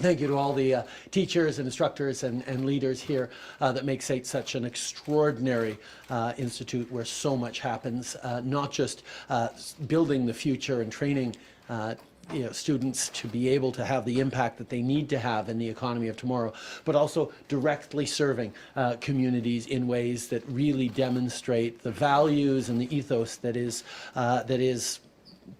Thank you to all the teachers and instructors and leaders here that make SAIT such an extraordinary institute where so much happens, not just building the future and training students to be able to have the impact that they need to have in the economy of tomorrow, but also directly serving communities in ways that really demonstrate the values and the ethos that is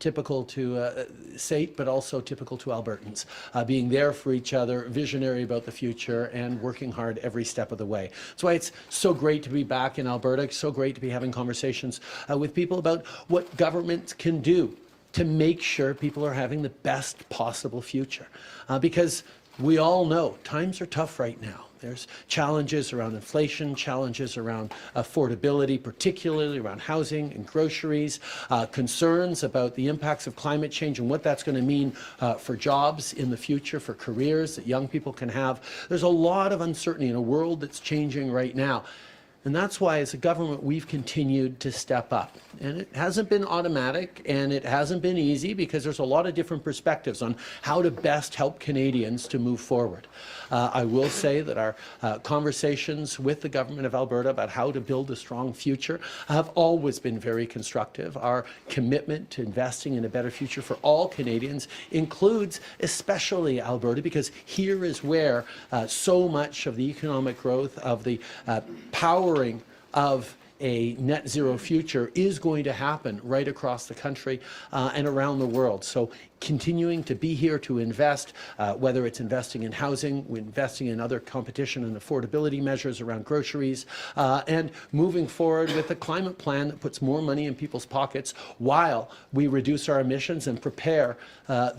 typical to SAIT, but also typical to Albertans, being there for each other, visionary about the future, and working hard every step of the way. That's why it's so great to be back in Alberta, so great to be having conversations with people about what government can do to make sure people are having the best possible future. Because we all know times are tough right now. There's challenges around inflation, challenges around affordability, particularly around housing and groceries, concerns about the impacts of climate change and what that's going to mean for jobs in the future, for careers that young people can have. There's a lot of uncertainty in a world that's changing right now. And that's why, as a government, we've continued to step up. And it hasn't been automatic, and it hasn't been easy, because there's a lot of different perspectives on how to best help Canadians to move forward. I will say that our conversations with the Government of Alberta about how to build a strong future have always been very constructive. Our commitment to investing in a better future for all Canadians includes especially Alberta, because here is where so much of the economic growth, of the powering of a net zero future is going to happen right across the country and around the world. So continuing to be here to invest, whether it's investing in housing, investing in other competition and affordability measures around groceries, and moving forward with a climate plan that puts more money in people's pockets while we reduce our emissions and prepare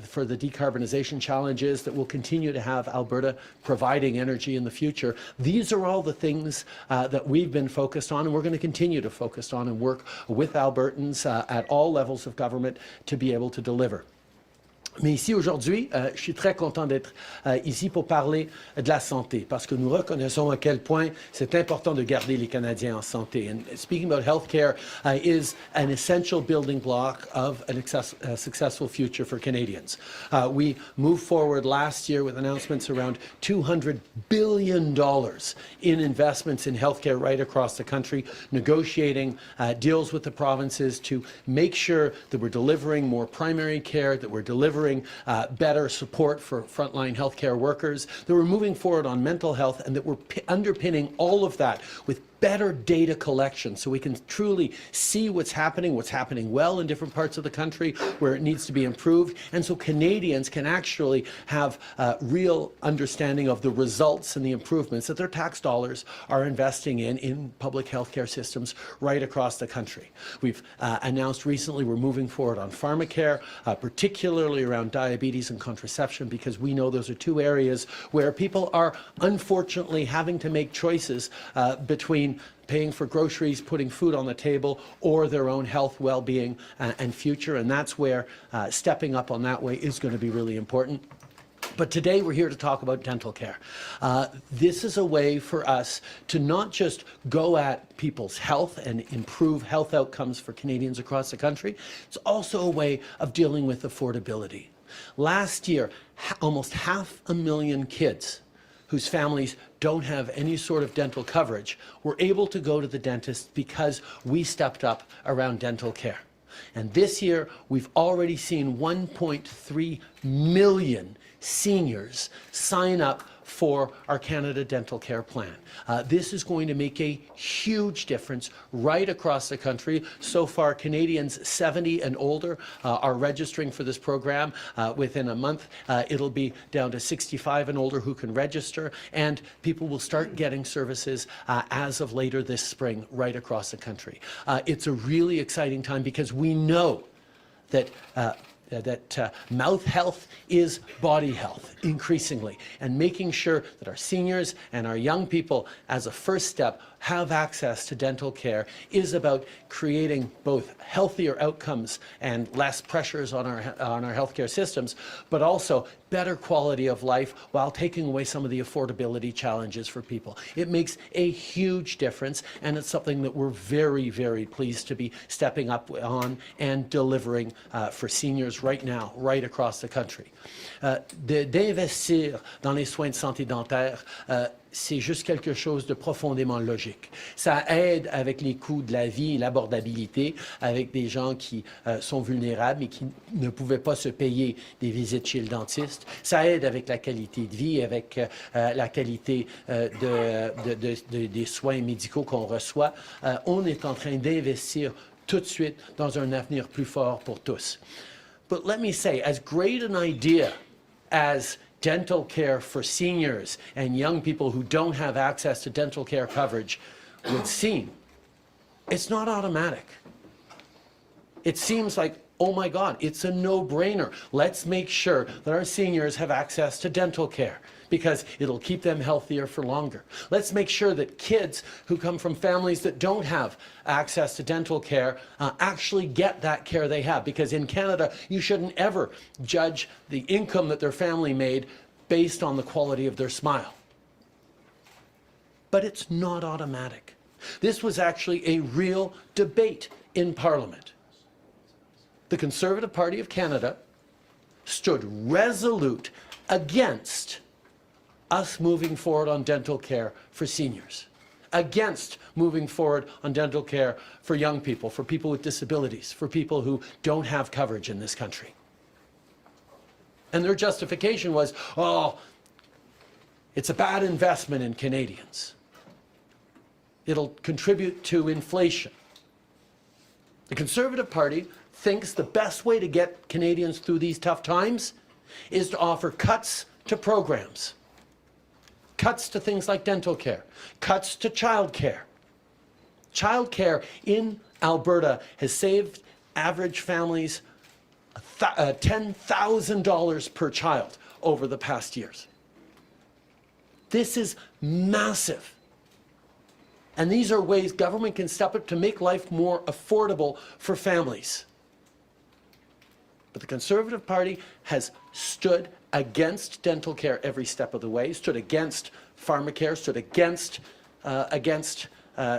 for the decarbonization challenges that will continue to have Alberta providing energy in the future. These are all the things that we've been focused on, and we're going to continue to focus on and work with Albertans at all levels of government to be able to deliver. Mais ici aujourd'hui, je suis très content d'être ici pour parler de la santé, parce que nous reconnaissons à quel point c'est important de garder les Canadiens en santé. And speaking about healthcare is an essential building block of a successful future for Canadians. We moved forward last year with announcements around $200 billion in investments in healthcare right across the country, negotiating deals with the provinces to make sure that we're delivering more primary care, that we're delivering better support for frontline healthcare workers, that we're moving forward on mental health, and that we're underpinning all of that with better data collection so we can truly see what's happening well in different parts of the country where it needs to be improved, and so Canadians can actually have real understanding of the results and the improvements that their tax dollars are investing in public health care systems right across the country. We've announced recently we're moving forward on Pharmacare, particularly around diabetes and contraception, because we know those are two areas where people are unfortunately having to make choices between paying for groceries, putting food on the table, or their own health, well-being, and future. And that's where stepping up on that way is going to be really important. But today we're here to talk about dental care. This is a way for us to not just go at people's health and improve health outcomes for Canadians across the country, it's also a way of dealing with affordability. Last year, almost 500,000 kids whose families don't have any sort of dental coverage were able to go to the dentist because we stepped up around dental care. And this year, we've already seen 1.3 million seniors sign up for our Canada Dental Care Plan. This is going to make a huge difference right across the country. So far, Canadians 70 and older are registering for this program. Within a month, it'll be down to 65 and older who can register, and people will start getting services as of later this spring right across the country. It's a really exciting time because we know that mouth health is body health increasingly, and making sure that our seniors and our young people, as a first step, have access to dental care is about creating both healthier outcomes and less pressures on our healthcare systems, but also better quality of life while taking away some of the affordability challenges for people. It makes a huge difference, and it's something that we're very, very pleased to be stepping up on and delivering for seniors right now, right across the country. D'investir dans les soins de santé dentaire, c'est juste quelque chose de profondément logique. Ça aide avec les coûts de la vie et l'abordabilité, avec des gens qui sont vulnérables et qui ne pouvaient pas se payer des visites chez le dentiste. Ça aide avec la qualité de vie, avec la qualité des soins médicaux qu'on reçoit. On est en train d'investir tout de suite dans un avenir plus fort pour tous. But let me say, as great an idea as dental care for seniors and young people who don't have access to dental care coverage would seem, it's not automatic. It seems like, oh my God, it's a no-brainer. Let's make sure that our seniors have access to dental care because it'll keep them healthier for longer. Let's make sure that kids who come from families that don't have access to dental care actually get that care they have, because in Canada, you shouldn't ever judge the income that their family made based on the quality of their smile. But it's not automatic. This was actually a real debate in Parliament. The Conservative Party of Canada stood resolute against us moving forward on dental care for seniors, against moving forward on dental care for young people, for people with disabilities, for people who don't have coverage in this country. And their justification was, oh, it's a bad investment in Canadians. It'll contribute to inflation. The Conservative Party thinks the best way to get Canadians through these tough times is to offer cuts to programs. Cuts to things like dental care, cuts to child care. Child care in Alberta has saved average families $10,000 per child over the past years. This is massive. And these are ways government can step up to make life more affordable for families. But the Conservative Party has stood against dental care every step of the way, stood against Pharmacare, stood against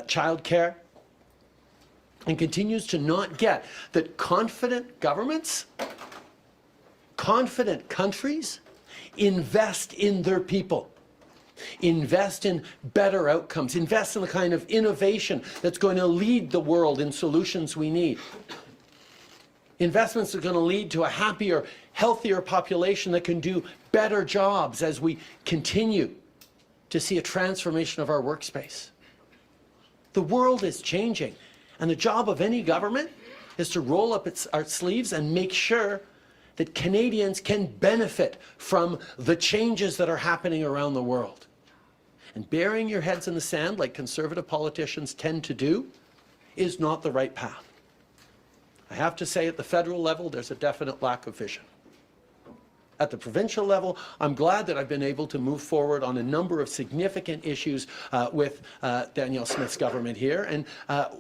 child care, and continues to not get that confident governments, confident countries invest in their people, invest in better outcomes, invest in the kind of innovation that's going to lead the world in solutions we need. Investments are going to lead to a happier, healthier population that can do better jobs as we continue to see a transformation of our workspace. The world is changing, and the job of any government is to roll up our sleeves and make sure that Canadians can benefit from the changes that are happening around the world. And burying your heads in the sand, like Conservative politicians tend to do, is not the right path. I have to say, at the federal level, there's a definite lack of vision. At the provincial level, I'm glad that I've been able to move forward on a number of significant issues with Danielle Smith's government here and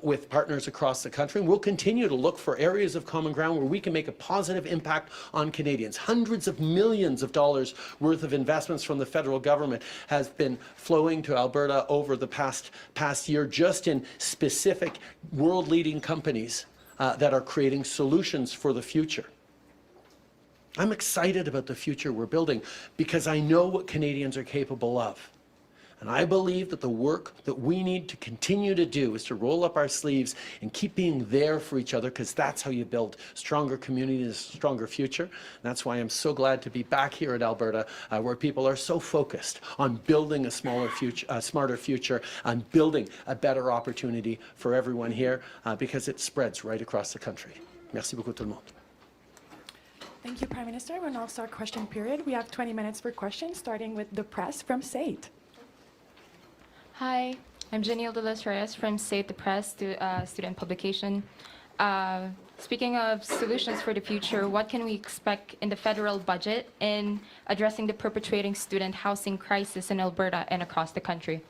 with partners across the country. And we'll continue to look for areas of common ground where we can make a positive impact on Canadians. Hundreds of millions of dollars worth of investments from the federal government has been flowing to Alberta over the past year, just in specific world-leading companies that are creating solutions for the future. I'm excited about the future we're building because I know what Canadians are capable of. And I believe that the work that we need to continue to do is to roll up our sleeves and keep being there for each other, because that's how you build stronger communities, a stronger future. And that's why I'm so glad to be back here at Alberta, where people are so focused on building a smarter future, on building a better opportunity for everyone here, because it spreads right across the country. Merci beaucoup tout le monde. Thank you, Prime Minister. We'll now start question period. We have 20 minutes for questions, starting with the press from SAIT. Hi, I'm Janelle de los Reyes from SAIT, the Press, student publication. Speaking of solutions for the future, what can we expect in the federal budget in addressing the perpetuating student housing crisis in Alberta and across the country?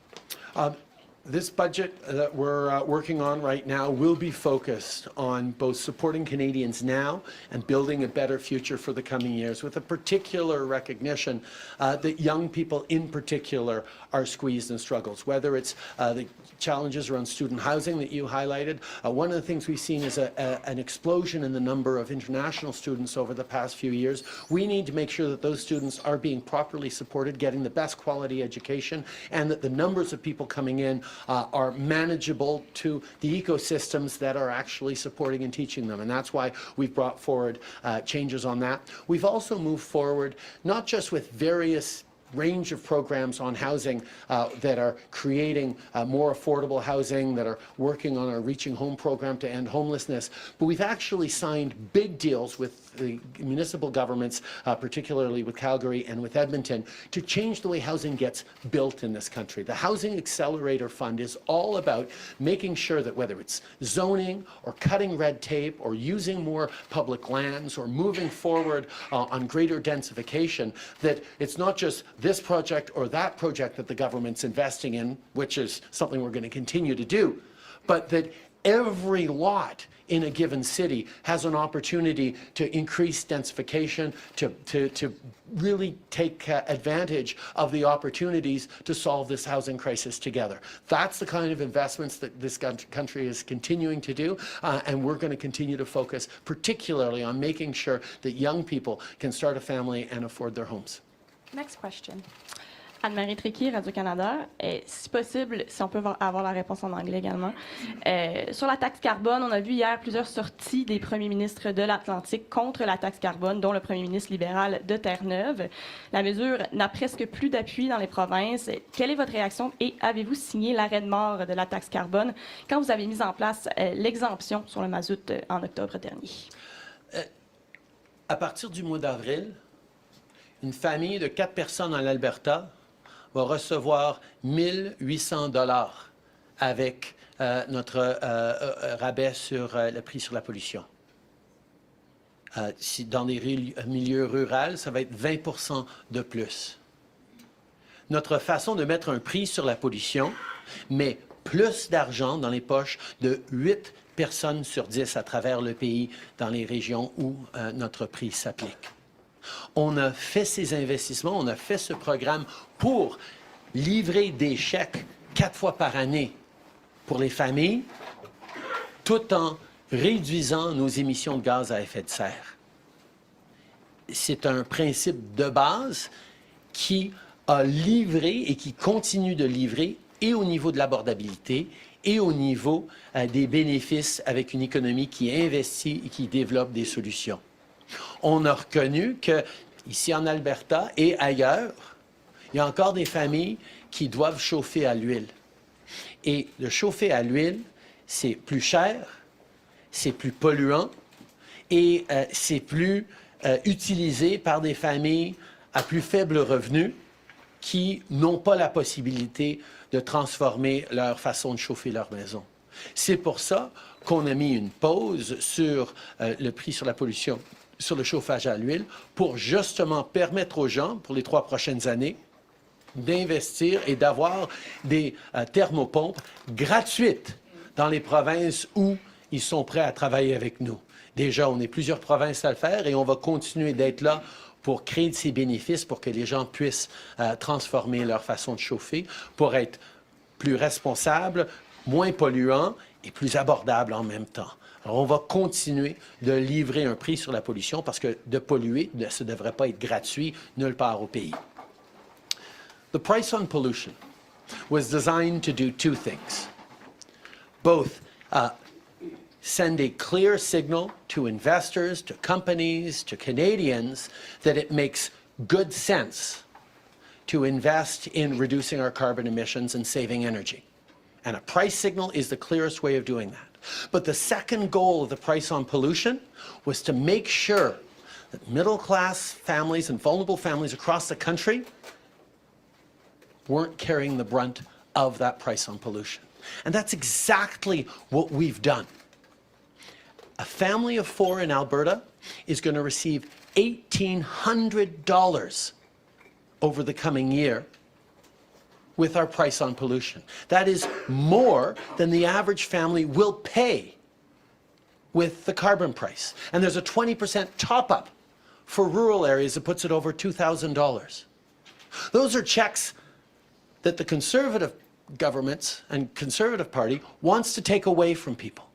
This budget that we're working on right now will be focused on both supporting Canadians now and building a better future for the coming years, with a particular recognition that young people in particular are squeezed and struggles, whether it's the challenges around student housing that you highlighted. One of the things we've seen is an explosion in the number of international students over the past few years. We need to make sure that those students are being properly supported, getting the best quality education, and that the numbers of people coming in are manageable to the ecosystems that are actually supporting and teaching them. And that's why we've brought forward changes on that. We've also moved forward not just with various range of programs on housing that are creating more affordable housing, that are working on our Reaching Home program to end homelessness, but we've actually signed big deals with the municipal governments, particularly with Calgary and with Edmonton, to change the way housing gets built in this country. The Housing Accelerator Fund is all about making sure that whether it's zoning or cutting red tape or using more public lands or moving forward on greater densification, that it's not just this project or that project that the government's investing in, which is something we're going to continue to do, but that every lot in a given city has an opportunity to increase densification, to really take advantage of the opportunities to solve this housing crisis together. That's the kind of investments that this country is continuing to do, and we're going to continue to focus particularly on making sure that young people can start a family and afford their homes. Next question. Anne-Marie Tricky, Radio-Canada. Si possible, si on peut avoir la réponse en anglais également. Sur la taxe carbone, on a vu hier plusieurs sorties des premiers ministres de l'Atlantique contre la taxe carbone, dont le premier ministre libéral de Terre-Neuve. La mesure n'a presque plus d'appui dans les provinces. Quelle est votre réaction et avez-vous signé l'arrêt de mort de la taxe carbone quand vous avez mis en place l'exemption sur le mazout en octobre dernier? À partir du mois d'avril, une famille de 4 personnes en Alberta va recevoir 1 800 $ avec notre rabais sur le prix sur la pollution. Dans des milieux ruraux, ça va être 20 % de plus. Notre façon de mettre un prix sur la pollution met plus d'argent dans les poches de 8 personnes sur 10 à travers le pays dans les régions où notre prix s'applique. On a fait ces investissements, on a fait ce programme pour livrer des chèques 4 fois par année pour les familles, tout en réduisant nos émissions de gaz à effet de serre. C'est un principe de base qui a livré et qui continue de livrer et au niveau de l'abordabilité et au niveau des bénéfices avec une économie qui investit et qui développe des solutions. On a reconnu qu'ici en Alberta et ailleurs, il y a encore des familles qui doivent chauffer à l'huile. Et le chauffer à l'huile, c'est plus cher, c'est plus polluant et c'est plus utilisé par des familles à plus faible revenu qui n'ont pas la possibilité de transformer leur façon de chauffer leur maison. C'est pour ça qu'on a mis une pause sur le prix sur la pollution, sur le chauffage à l'huile, pour justement permettre aux gens, pour les 3 prochaines années, d'investir et d'avoir des thermopompes gratuites dans les provinces où ils sont prêts à travailler avec nous. Déjà, on est plusieurs provinces à le faire et on va continuer d'être là pour créer de ces bénéfices, pour que les gens puissent transformer leur façon de chauffer, pour être plus responsables, moins polluants et plus abordables en même temps. Alors, on va continuer de livrer un prix sur la pollution parce que de polluer, ça ne devrait pas être gratuit nulle part au pays. The price on pollution was designed to do 2 things. Both send a clear signal to investors, to companies, to Canadians that it makes good sense to invest in reducing our carbon emissions and saving energy. And a price signal is the clearest way of doing that. But the second goal of the price on pollution was to make sure that middle-class families and vulnerable families across the country weren't carrying the brunt of that price on pollution. And that's exactly what we've done. A family of 4 in Alberta is going to receive $1,800 over the coming year with our price on pollution. That is more than the average family will pay with the carbon price. And there's a 20% top-up for rural areas that puts it over $2,000. Those are checks that the Conservative governments and Conservative Party wants to take away from people.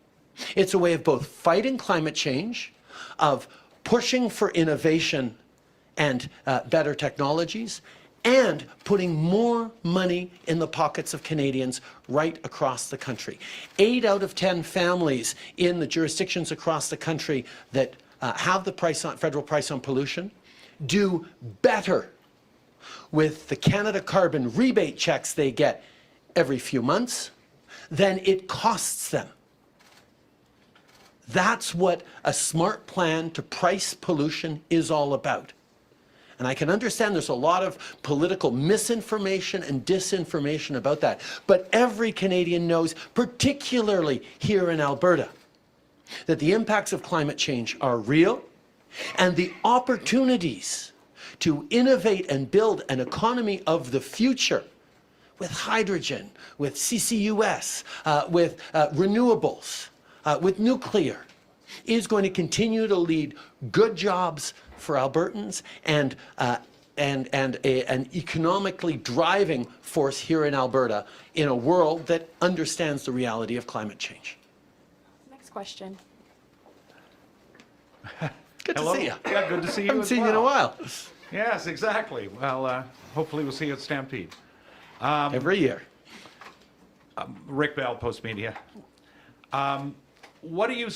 It's a way of both fighting climate change, of pushing for innovation and better technologies, and putting more money in the pockets of Canadians right across the country. 8 out of 10 families in the jurisdictions across the country that have the federal price on pollution do better with the Canada Carbon rebate checks they get every few months than it costs them. That's what a smart plan to price pollution is all about. And I can understand there's a lot of political misinformation and disinformation about that. But every Canadian knows, particularly here in Alberta, that the impacts of climate change are real, and the opportunities to innovate and build an economy of the future with hydrogen, with CCUS, with renewables, with nuclear, is going to continue to lead good jobs for Albertans and an economically driving force here in Alberta in a world that understands the reality of climate change. Next question. Good Hello. to see you. Yeah, good to see you Haven't as seen you in a well. while. Yes, exactly. Well, hopefully we'll see you at Stampede. Every year. Rick Bell, Post Media. What do you...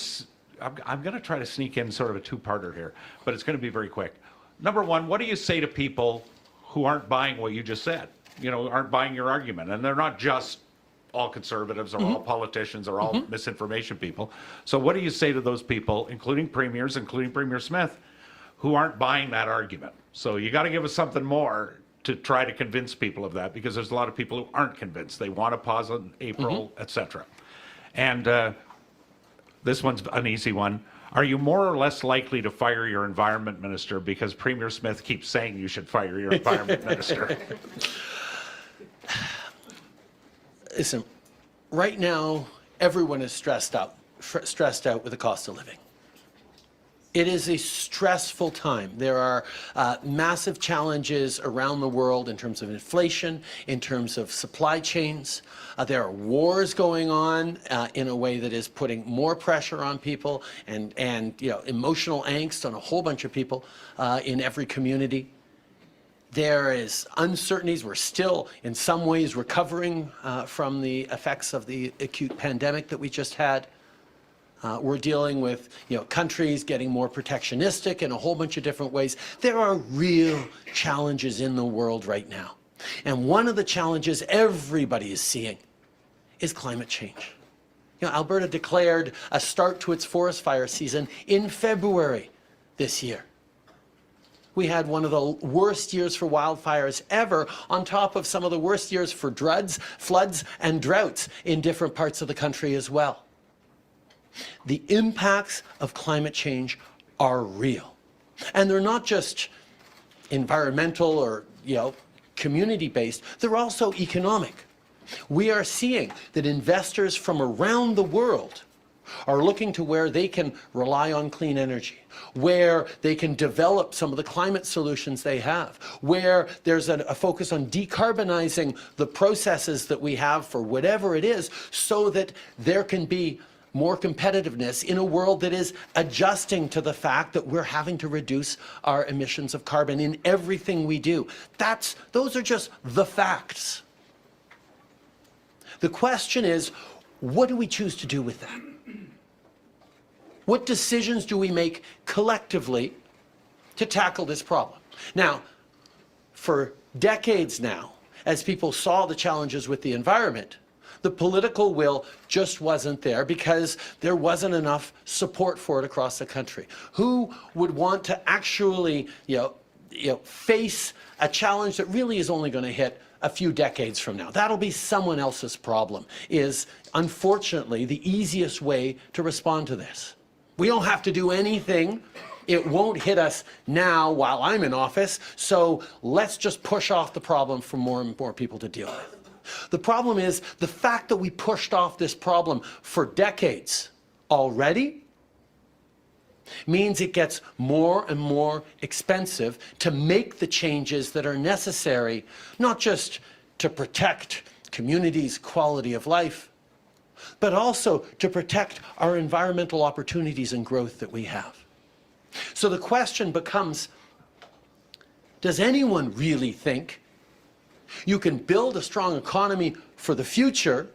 I'm going to try to sneak in sort of a two-parter here, but it's going to be very quick. Number one, what do you say to people who aren't buying what you just said? You know, aren't buying your argument, and they're not just all conservatives or all politicians or all misinformation people. So what do you say to those people, including premiers, including Premier Smith, who aren't buying that argument? So you got to give us something more to try to convince people of that, because there's a lot of people who aren't convinced. They want to pause in April, etc. And this one's an easy one. Are you more or less likely to fire your environment minister because Premier Smith keeps saying you should fire your environment minister? Listen, right now, everyone is stressed out with the cost of living. It is a stressful time. There are massive challenges around the world in terms of inflation, in terms of supply chains. There are wars going on in a way that is putting more pressure on people and you know, emotional angst on a whole bunch of people in every community. There is uncertainties. We're still, in some ways, recovering from the effects of the acute pandemic that we just had. We're dealing with, you know, countries getting more protectionistic in a whole bunch of different ways. There are real challenges in the world right now. And one of the challenges everybody is seeing is climate change. You know, Alberta declared a start to its forest fire season in February this year. We had one of the worst years for wildfires ever, on top of some of the worst years for floods, and droughts in different parts of the country as well. The impacts of climate change are real. And they're not just environmental or, you know, community-based, they're also economic. We are seeing that investors from around the world are looking to where they can rely on clean energy, where they can develop some of the climate solutions they have, where there's a focus on decarbonizing the processes that we have for whatever it is, so that there can be more competitiveness in a world that is adjusting to the fact that we're having to reduce our emissions of carbon in everything we do. Those are just the facts. The question is, what do we choose to do with that? What decisions do we make collectively to tackle this problem? Now, for decades now, as people saw the challenges with the environment, the political will just wasn't there because there wasn't enough support for it across the country. Who would want to actually, face a challenge that really is only going to hit a few decades from now? That'll be someone else's problem, is unfortunately the easiest way to respond to this. We don't have to do anything It won't hit us now while I'm in office, so let's just push off the problem for more and more people to deal with. The problem is the fact that we pushed off this problem for decades already means it gets more and more expensive to make the changes that are necessary, not just to protect communities' quality of life, but also to protect our environmental opportunities and growth that we have. So the question becomes, does anyone really think you can build a strong economy for the future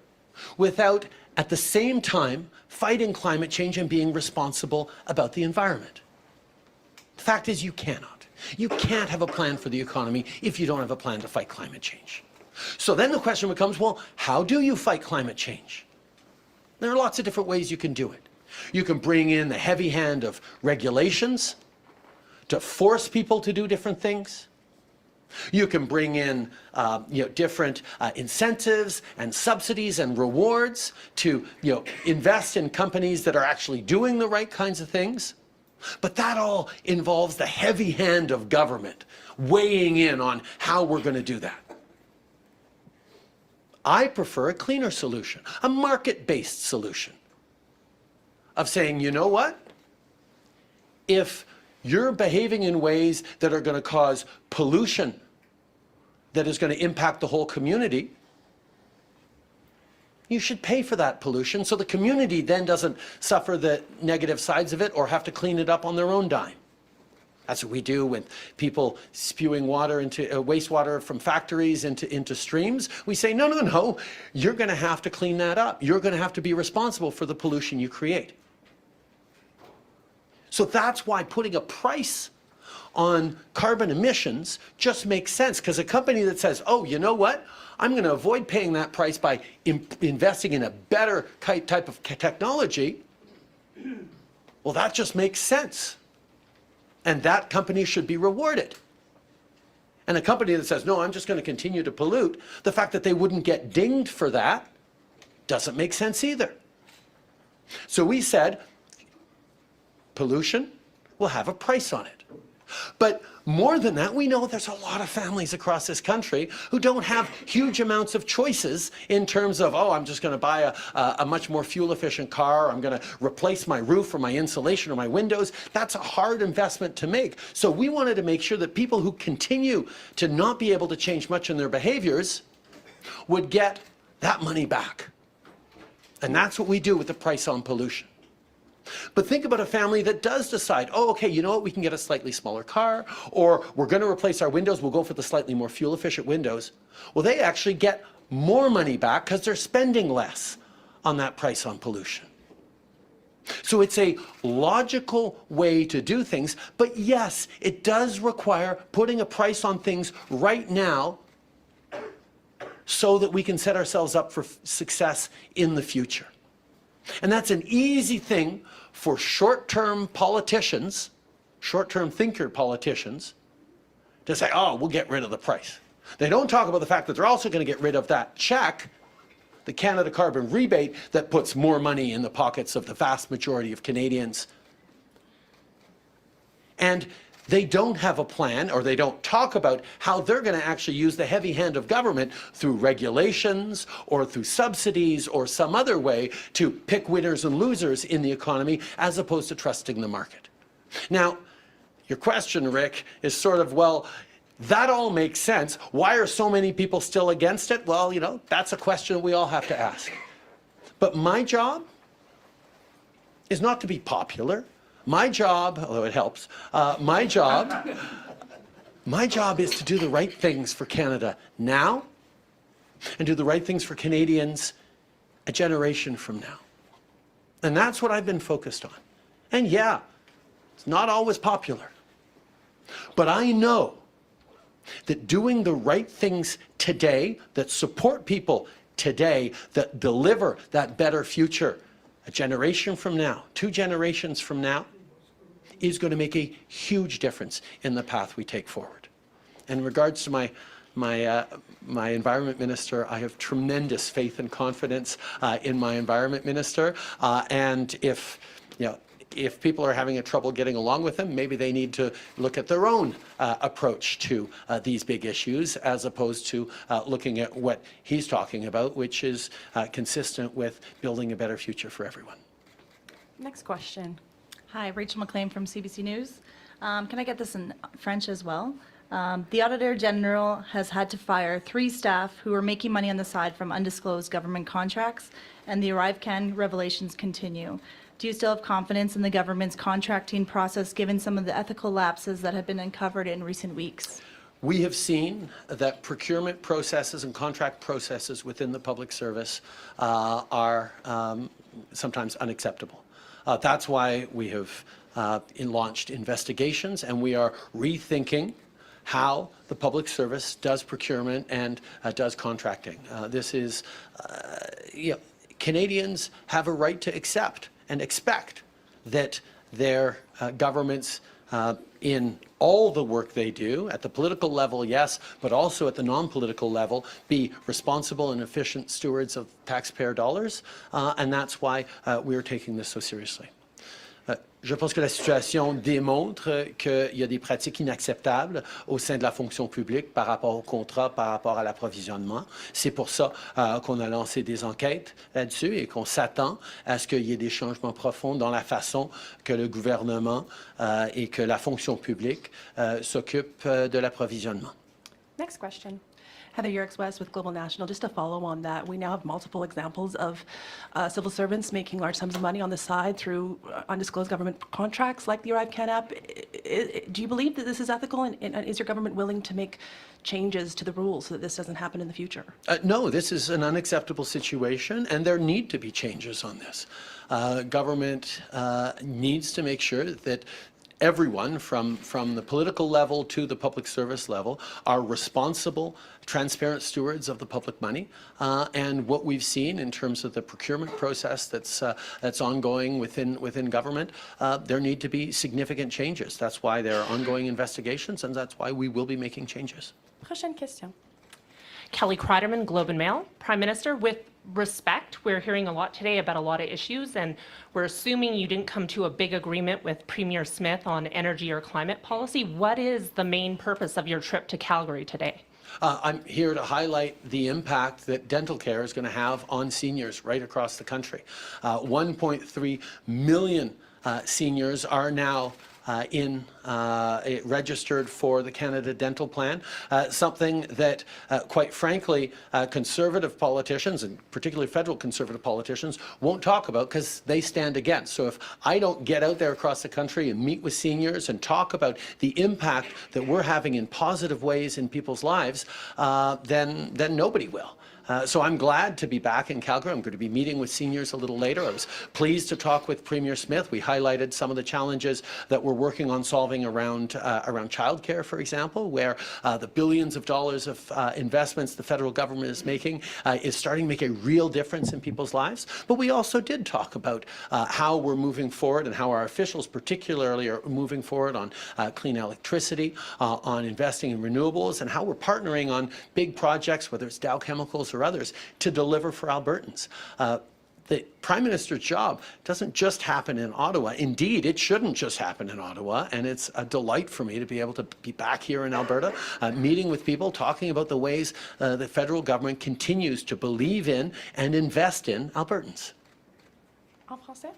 without, at the same time, fighting climate change and being responsible about the environment? The fact is, you cannot. You can't have a plan for the economy if you don't have a plan to fight climate change. So then the question becomes, well, how do you fight climate change? There are lots of different ways you can do it. You can bring in the heavy hand of regulations to force people to do different things. You can bring in different incentives and subsidies and rewards to invest in companies that are actually doing the right kinds of things. But that all involves the heavy hand of government weighing in on how we're going to do that. I prefer a cleaner solution, a market-based solution of saying, you know what? If you're behaving in ways that are going to cause pollution that is going to impact the whole community, you should pay for that pollution so the community then doesn't suffer the negative sides of it or have to clean it up on their own dime. That's what we do with people spewing water into wastewater from factories into streams. We say, no, no, no, you're going to have to clean that up. You're going to have to be responsible for the pollution you create. So that's why putting a price on carbon emissions just makes sense, because a company that says, oh, you know what? I'm going to avoid paying that price by investing in a better type of technology. Well, that just makes sense. And that company should be rewarded. And a company that says, no, I'm just going to continue to pollute, the fact that they wouldn't get dinged for that doesn't make sense either. So we said, pollution will have a price on it. But more than that, we know there's a lot of families across this country who don't have huge amounts of choices in terms of, oh, I'm just going to buy a much more fuel-efficient car, or I'm going to replace my roof or my insulation or my windows. That's a hard investment to make. So we wanted to make sure that people who continue to not be able to change much in their behaviors would get that money back. And that's what we do with the price on pollution. But think about a family that does decide, oh, okay, you know what, we can get a slightly smaller car, or we're going to replace our windows, we'll go for the slightly more fuel-efficient windows. Well, they actually get more money back because they're spending less on that price on pollution. So it's a logical way to do things, but yes, it does require putting a price on things right now so that we can set ourselves up for success in the future. And that's an easy thing for short-term politicians, short-term thinker politicians, to say, oh, we'll get rid of the price. They don't talk about the fact that they're also going to get rid of that check, the Canada carbon rebate, that puts more money in the pockets of the vast majority of Canadians. And they don't have a plan, or they don't talk about how they're going to actually use the heavy hand of government through regulations or through subsidies or some other way to pick winners and losers in the economy, as opposed to trusting the market. Now, your question, Rick, is sort of, well, that all makes sense. Why are so many people still against it? Well, you know, that's a question we all have to ask. But my job is not to be popular. My job, although it helps, my job is to do the right things for Canada now and do the right things for Canadians a generation from now. And that's what I've been focused on. And yeah, it's not always popular. But I know that doing the right things today, that support people today, that deliver that better future a generation from now, 2 generations from now, is going to make a huge difference in the path we take forward. In regards to my environment minister, I have tremendous faith and confidence in my environment minister. And if, you know, if people are having a trouble getting along with them, maybe they need to look at their own approach to these big issues, as opposed to looking at what he's talking about, which is consistent with building a better future for everyone. Next question. Hi, Rachel McLean from CBC News. Can I get this in French as well? The Auditor General has had to fire 3 staff who were making money on the side from undisclosed government contracts, and the ArriveCan revelations continue. Do you still have confidence in the government's contracting process, given some of the ethical lapses that have been uncovered in recent weeks? We have seen that procurement processes and contract processes within the public service are sometimes unacceptable. That's why we have launched investigations, and we are rethinking how the public service does procurement and does contracting. This is, Canadians have a right to accept and expect that their governments, in all the work they do, at the political level, yes, but also at the non-political level, be responsible and efficient stewards of taxpayer dollars, and that's why we're taking this so seriously. Je pense que la situation démontre qu'il y a des pratiques inacceptables au sein de la fonction publique par rapport au contrat, par rapport à l'approvisionnement. C'est pour ça qu'on a lancé des enquêtes là-dessus et qu'on s'attend à ce qu'il y ait des changements profonds dans la façon que le gouvernement et que la fonction publique s'occupent de l'approvisionnement. Next question. Heather Yerkes-West with Global National. Just to follow on that, we now have multiple examples of civil servants making large sums of money on the side through undisclosed government contracts like the ArriveCan app. Do you believe that this is ethical, and is your government willing to make changes to the rules so that this doesn't happen in the future? No, this is an unacceptable situation, and there need to be changes on this. Government needs to make sure that everyone from the political level to the public service level are responsible, transparent stewards of the public money. And what we've seen in terms of the procurement process that's ongoing within government, there need to be significant changes. That's why there are ongoing investigations, and that's why we will be making changes. Prochaine question. Kelly Kreiderman, Globe and Mail. Prime Minister, with respect, we're hearing a lot today about a lot of issues, and we're assuming you didn't come to a big agreement with Premier Smith on energy or climate policy. What is the main purpose of your trip to Calgary today? I'm here to highlight the impact that dental care is going to have on seniors right across the country. 1.3 million seniors are now registered for the Canada Dental Plan, something that, quite frankly, conservative politicians, and particularly federal conservative politicians, won't talk about because they stand against. So if I don't get out there across the country and meet with seniors and talk about the impact that we're having in positive ways in people's lives, then nobody will. So I'm glad to be back in Calgary. I'm going to be meeting with seniors a little later. I was pleased to talk with Premier Smith. We highlighted some of the challenges that we're working on solving around childcare, for example, where the billions of dollars of investments the federal government is making is starting to make a real difference in people's lives. But we also did talk about how we're moving forward and how our officials particularly are moving forward on clean electricity, on investing in renewables, and how we're partnering on big projects, whether it's Dow Chemicals or others, to deliver for Albertans. The Prime Minister's job doesn't just happen in Ottawa. Indeed, it shouldn't just happen in Ottawa, and it's a delight for me to be able to be back here in Alberta, meeting with people, talking about the ways the federal government continues to believe in and invest in Albertans. En français?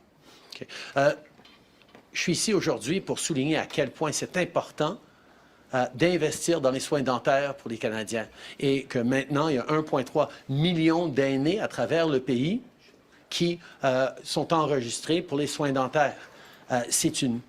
Okay. Je suis ici aujourd'hui pour souligner à quel point c'est important d'investir dans les soins dentaires pour les Canadiens et que maintenant, il y a 1,3 million d'aînés à travers le pays qui sont enregistrés pour les soins dentaires. C'est une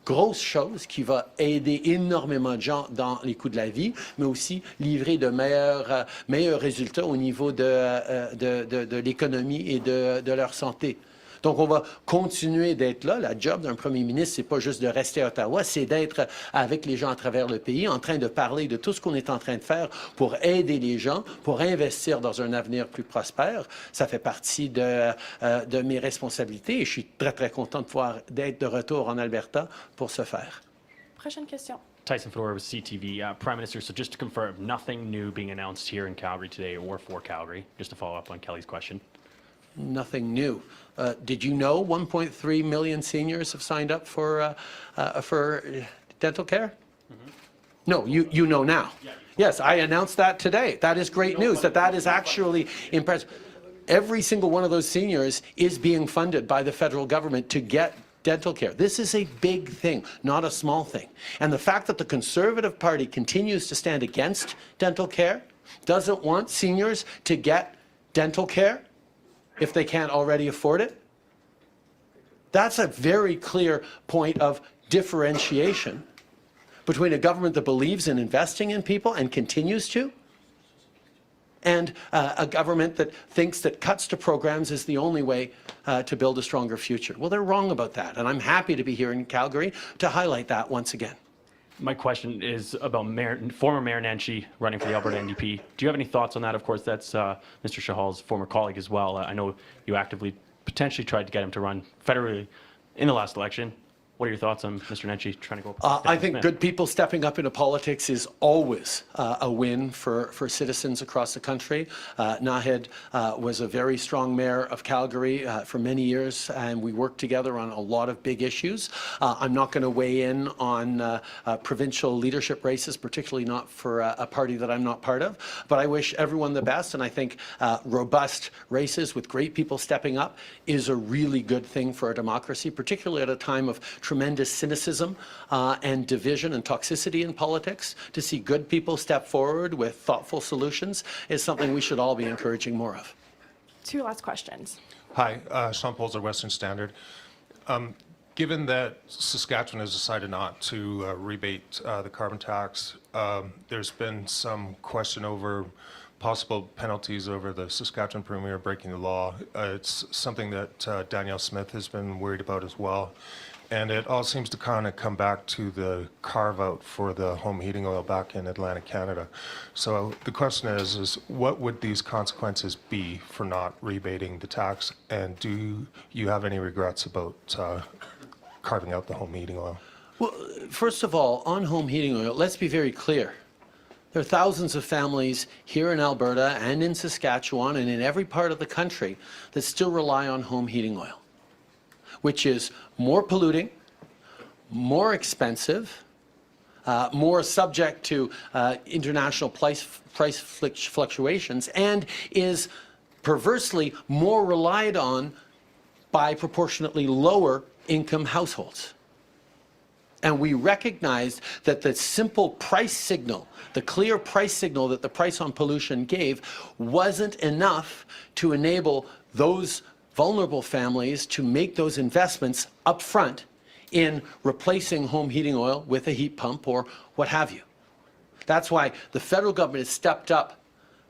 grosse chose qui va aider énormément de gens dans les coûts de la vie, mais aussi livrer de meilleurs résultats au niveau de l'économie et de leur santé. Donc, on va continuer d'être là. La job d'un premier ministre, c'est pas juste de rester à Ottawa, c'est d'être avec les gens à travers le pays, en train de parler de tout ce qu'on est en train de faire pour aider les gens, pour investir dans un avenir plus prospère. Ça fait partie de mes responsabilités et je suis très, très content d'être de retour en Alberta pour ce faire. Prochaine question. Tyson Fedora with CTV. Prime Minister, so just to confirm, nothing new being announced here in Calgary today or for Calgary, just to follow up on Kelly's question. nothing new. Did you know 1.3 million seniors have signed up for dental care? No, you know now. Yes, I announced that today. That is great news, that is actually impressive. Every single one of those seniors is being funded by the federal government to get dental care. This is a big thing, not a small thing. And the fact that the Conservative Party continues to stand against dental care, doesn't want seniors to get dental care if they can't already afford it, that's a very clear point of differentiation between a government that believes in investing in people and continues to, and a government that thinks that cuts to programs is the only way to build a stronger future. Well, they're wrong about that, and I'm happy to be here in Calgary to highlight that once again. My question is about former Mayor Nenshi running for the Alberta NDP. Do you have any thoughts on that? Of course, that's Mr. Chahal's former colleague as well. I know you actively potentially tried to get him to run federally in the last election. What are your thoughts on Mr. Nenshi trying to go up? I think good people stepping up into politics is always a win for citizens across the country. Naheed was a very strong mayor of Calgary for many years, and we worked together on a lot of big issues. I'm not going to weigh in on provincial leadership races, particularly not for a party that I'm not part of, but I wish everyone the best, and I think robust races with great people stepping up is a really good thing for our democracy, particularly at a time of tremendous cynicism and division and toxicity in politics. To see good people step forward with thoughtful solutions is something we should all be encouraging more of. 2 last questions. Hi, Sean Polzer, Western Standard. Given that Saskatchewan has decided not to rebate the carbon tax, there's been some question over possible penalties over the Saskatchewan Premier breaking the law. It's something that Danielle Smith has been worried about as well. And it all seems to kind of come back to the carve-out for the home heating oil back in Atlantic Canada. So the question is what would these consequences be for not rebating the tax? And do you have any regrets about carving out the home heating oil? Well, first of all, on home heating oil, let's be very clear. There are thousands of families here in Alberta and in Saskatchewan and in every part of the country that still rely on home heating oil, which is more polluting, more expensive, more subject to international price fluctuations, and is perversely more relied on by proportionately lower income households. And we recognized that the simple price signal, the clear price signal that the price on pollution gave, wasn't enough to enable those vulnerable families to make those investments up front in replacing home heating oil with a heat pump or what have you. That's why the federal government has stepped up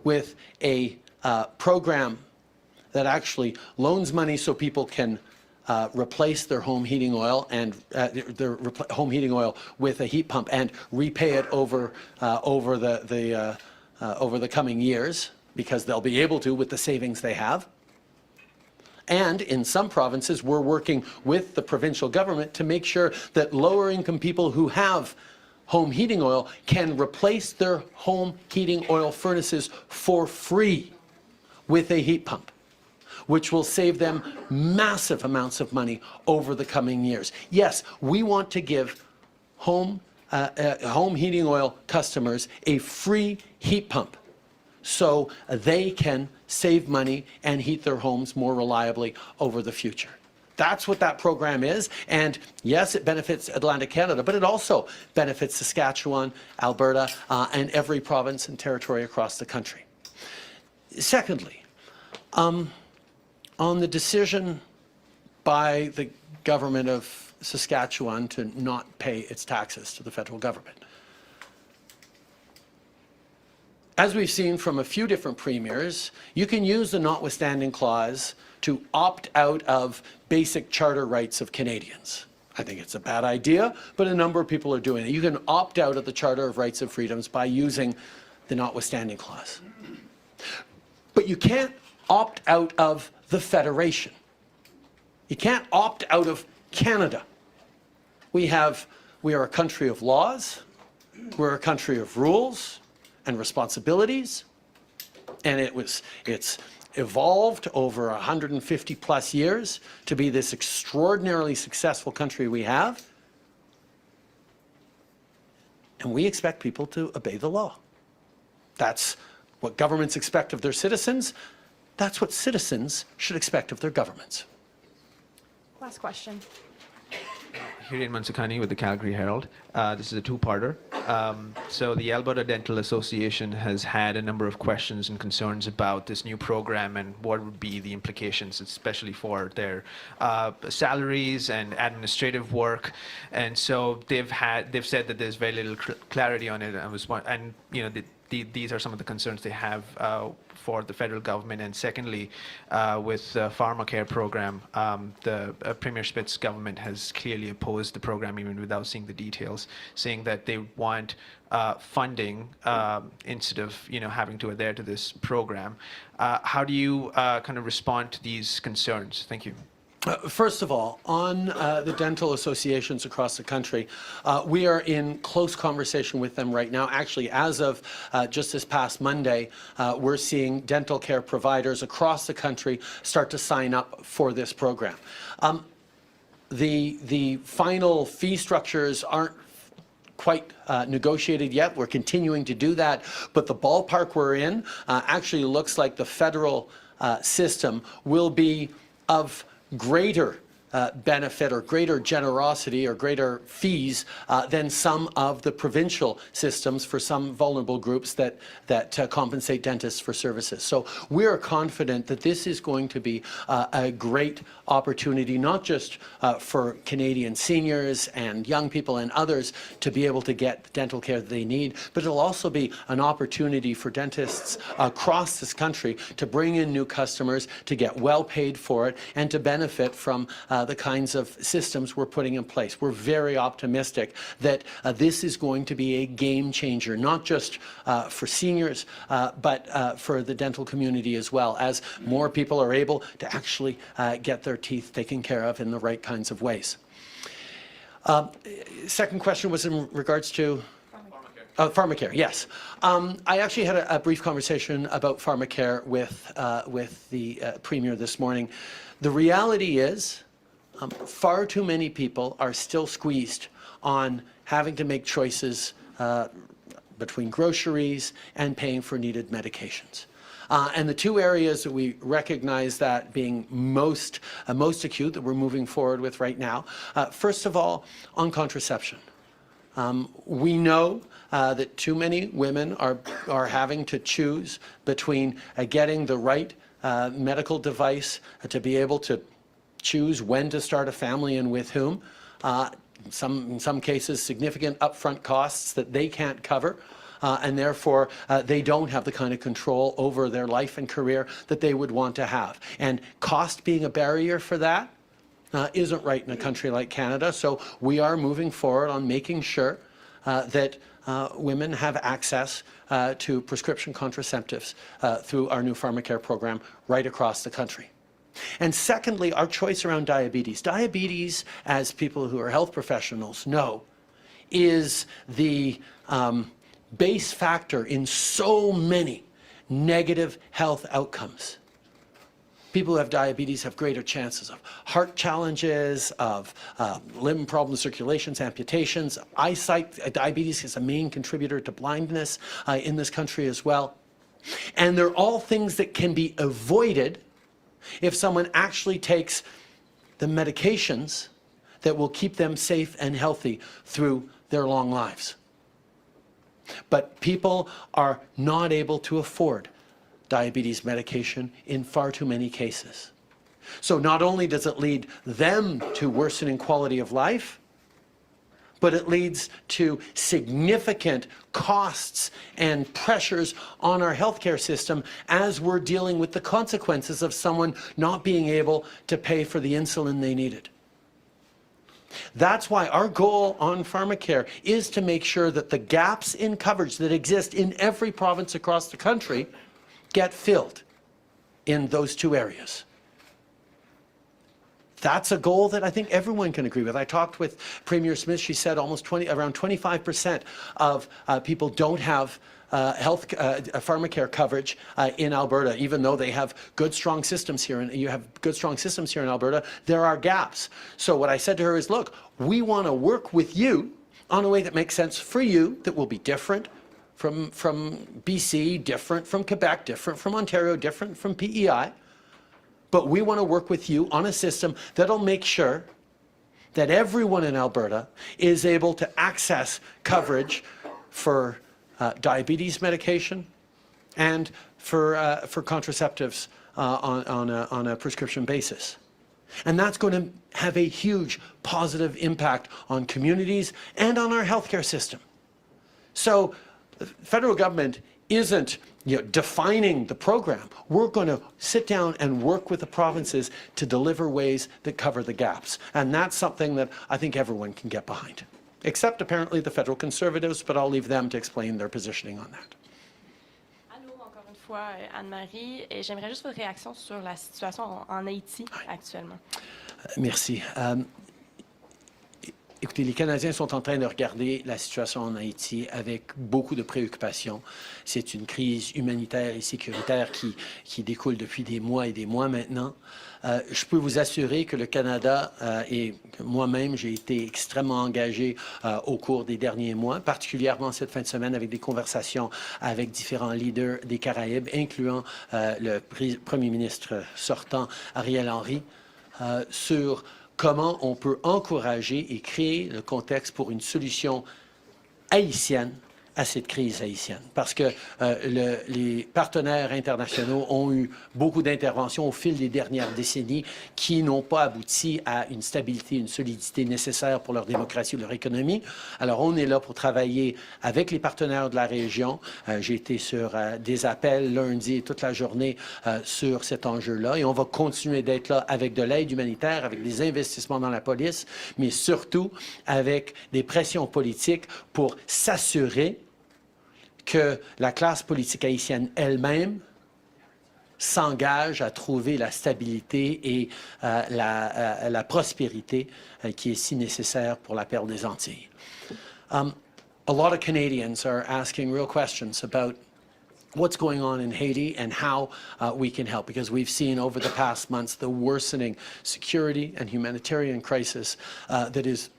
with a program that actually loans money so people can replace their home heating oil and home heating oil with a heat pump and repay it over the coming years, because they'll be able to with the savings they have. And in some provinces, we're working with the provincial government to make sure that lower income people who have home heating oil can replace their home heating oil furnaces for free with a heat pump, which will save them massive amounts of money over the coming years. Yes, we want to give home heating oil customers a free heat pump so they can save money and heat their homes more reliably over the future. That's what that program is. And yes, it benefits Atlantic Canada, but it also benefits Saskatchewan, Alberta, and every province and territory across the country. Secondly, on the decision by the government of Saskatchewan to not pay its taxes to the federal government. As we've seen from a few different premiers, you can use the notwithstanding clause to opt out of basic charter rights of Canadians. I think it's a bad idea, but a number of people are doing it. You can opt out of the Charter of Rights and Freedoms by using the notwithstanding clause. But you can't opt out of the Federation. You can't opt out of Canada. We are a country of laws, we're a country of rules and responsibilities, and it's evolved over 150 plus years to be this extraordinarily successful country we have. And we expect people to obey the law. That's what governments expect of their citizens. That's what citizens should expect of their governments. Last question. Hirin Mansakani with the Calgary Herald. This is a two-parter. So the Alberta Dental Association has had a number of questions and concerns about this new program and what would be the implications, especially for their salaries and administrative work. And so they've said that there's very little clarity on it. And you know, these are some of the concerns they have for the federal government. And secondly, with the Pharmacare program, the Premier Spitz government has clearly opposed the program even without seeing the details, saying that they want funding instead of having to adhere to this program. How do you kind of respond to these concerns? Thank you. First of all, on the dental associations across the country, we are in close conversation with them right now. Actually, as of just this past Monday, we're seeing dental care providers across the country start to sign up for this program. The final fee structures aren't quite negotiated yet. We're continuing to do that, but the ballpark we're in actually looks like the federal system will be of greater benefit or greater generosity or greater fees than some of the provincial systems for some vulnerable groups that compensate dentists for services. So we are confident that this is going to be a great opportunity, not just for Canadian seniors and young people and others to be able to get the dental care that they need, but it'll also be an opportunity for dentists across this country to bring in new customers, to get well paid for it, and to benefit from the kinds of systems we're putting in place. We're very optimistic that this is going to be a game changer, not just for seniors, but for the dental community as well, as more people are able to actually get their teeth taken care of in the right kinds of ways. Second question was in regards to? Pharmacare, yes. I actually had a brief conversation about Pharmacare with the Premier this morning. The reality is, far too many people are still squeezed on having to make choices between groceries and paying for needed medications. And the two areas that we recognize that being most acute that we're moving forward with right now, first of all, on contraception. We know that too many women are having to choose between getting the right medical device to be able to choose when to start a family and with whom. In some cases, significant upfront costs that they can't cover. And therefore, they don't have the kind of control over their life and career that they would want to have. And cost being a barrier for that isn't right in a country like Canada. So we are moving forward on making sure that women have access to prescription contraceptives through our new Pharmacare program right across the country. And secondly, our choice around diabetes. Diabetes, as people who are health professionals know, is the base factor in so many negative health outcomes. People who have diabetes have greater chances of heart challenges, of limb problems, circulations, amputations, eyesight. Diabetes is a main contributor to blindness in this country as well. And they're all things that can be avoided if someone actually takes the medications that will keep them safe and healthy through their long lives. But people are not able to afford diabetes medication in far too many cases. So not only does it lead them to worsening quality of life, but it leads to significant costs and pressures on our healthcare system as we're dealing with the consequences of someone not being able to pay for the insulin they needed. That's why our goal on Pharmacare is to make sure that the gaps in coverage that exist in every province across the country get filled in those two areas. That's a goal that I think everyone can agree with. I talked with Premier Smith. She said around 25% of people don't have Pharmacare coverage in Alberta, even though they have good, strong systems here, and you have good, strong systems here in Alberta, there are gaps. So what I said to her is, look, we want to work with you on a way that makes sense for you, that will be different from BC, different from Quebec, different from Ontario, different from PEI. But we want to work with you on a system that'll make sure that everyone in Alberta is able to access coverage for diabetes medication and for contraceptives on a prescription basis. And that's going to have a huge positive impact on communities and on our healthcare system. So the federal government isn't defining the program. We're going to sit down and work with the provinces to deliver ways that cover the gaps. And that's something that I think everyone can get behind, except apparently the federal Conservatives, but I'll leave them to explain their positioning on that. Allô, encore une fois, Anne-Marie, et j'aimerais juste votre réaction sur la situation en Haïti actuellement. Merci. Écoutez, les Canadiens sont en train de regarder la situation en Haïti avec beaucoup de préoccupation. C'est une crise humanitaire et sécuritaire qui découle depuis des mois et des mois maintenant. Je peux vous assurer que le Canada et moi-même, j'ai été extrêmement engagé au cours des derniers mois, particulièrement cette fin de semaine avec des conversations avec différents leaders des Caraïbes, incluant le Premier ministre sortant, Ariel Henry, sur comment on peut encourager et créer le contexte pour une solution haïtienne à cette crise haïtienne. Parce que les partenaires internationaux ont eu beaucoup d'interventions au fil des dernières décennies qui n'ont pas abouti à une stabilité, une solidité nécessaire pour leur démocratie ou leur économie. Alors, on est là pour travailler avec les partenaires de la région. J'ai été sur des appels lundi et toute la journée sur cet enjeu-là. Et on va continuer d'être là avec de l'aide humanitaire, avec des investissements dans la police, mais surtout avec des pressions politiques pour s'assurer que la classe politique haïtienne elle-même s'engage à trouver la stabilité et la prospérité qui est si nécessaire pour la perle des Antilles. A lot of Canadians are asking real questions about what's going on in Haiti and how we can help, because we've seen over the past months the worsening security and humanitarian crisis that is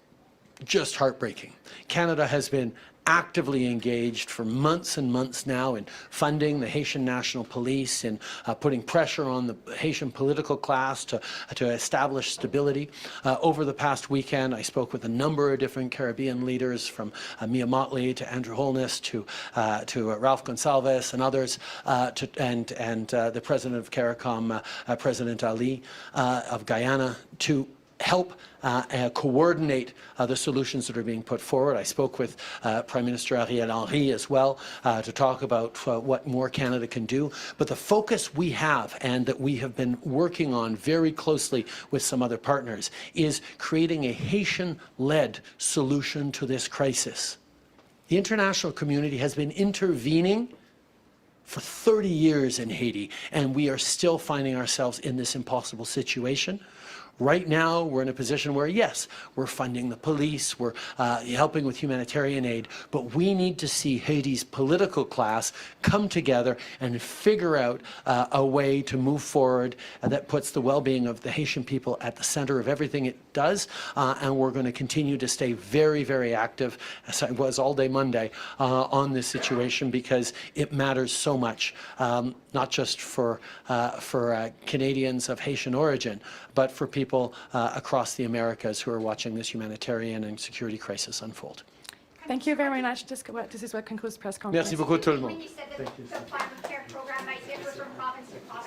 just heartbreaking. Canada has been actively engaged for months and months now in funding the Haitian National Police and putting pressure on the Haitian political class to establish stability. Over the past weekend, I spoke with a number of different Caribbean leaders, from Mia Motley to Andrew Holness to Ralph Gonsalves and others, and the president of CARICOM, President Ali of Guyana, to help coordinate the solutions that are being put forward. I spoke with Prime Minister Ariel Henry as well to talk about what more Canada can do. But the focus we have, and that we have been working on very closely with some other partners, is creating a Haitian-led solution to this crisis. The international community has been intervening for 30 years in Haiti, and we are still finding ourselves in this impossible situation. Right now, we're in a position where, yes, we're funding the police, we're helping with humanitarian aid, but we need to see Haiti's political class come together and figure out a way to move forward that puts the well-being of the Haitian people at the center of everything it does, and we're going to continue to stay very, very active, as I was all day Monday, on this situation, because it matters so much, not just for Canadians of Haitian origin, but for people across the Americas who are watching this humanitarian and security crisis unfold. Thank you very much. This is what concludes press conference. Merci beaucoup tout le monde. When you said that the Pharmacare program might differ from province to province,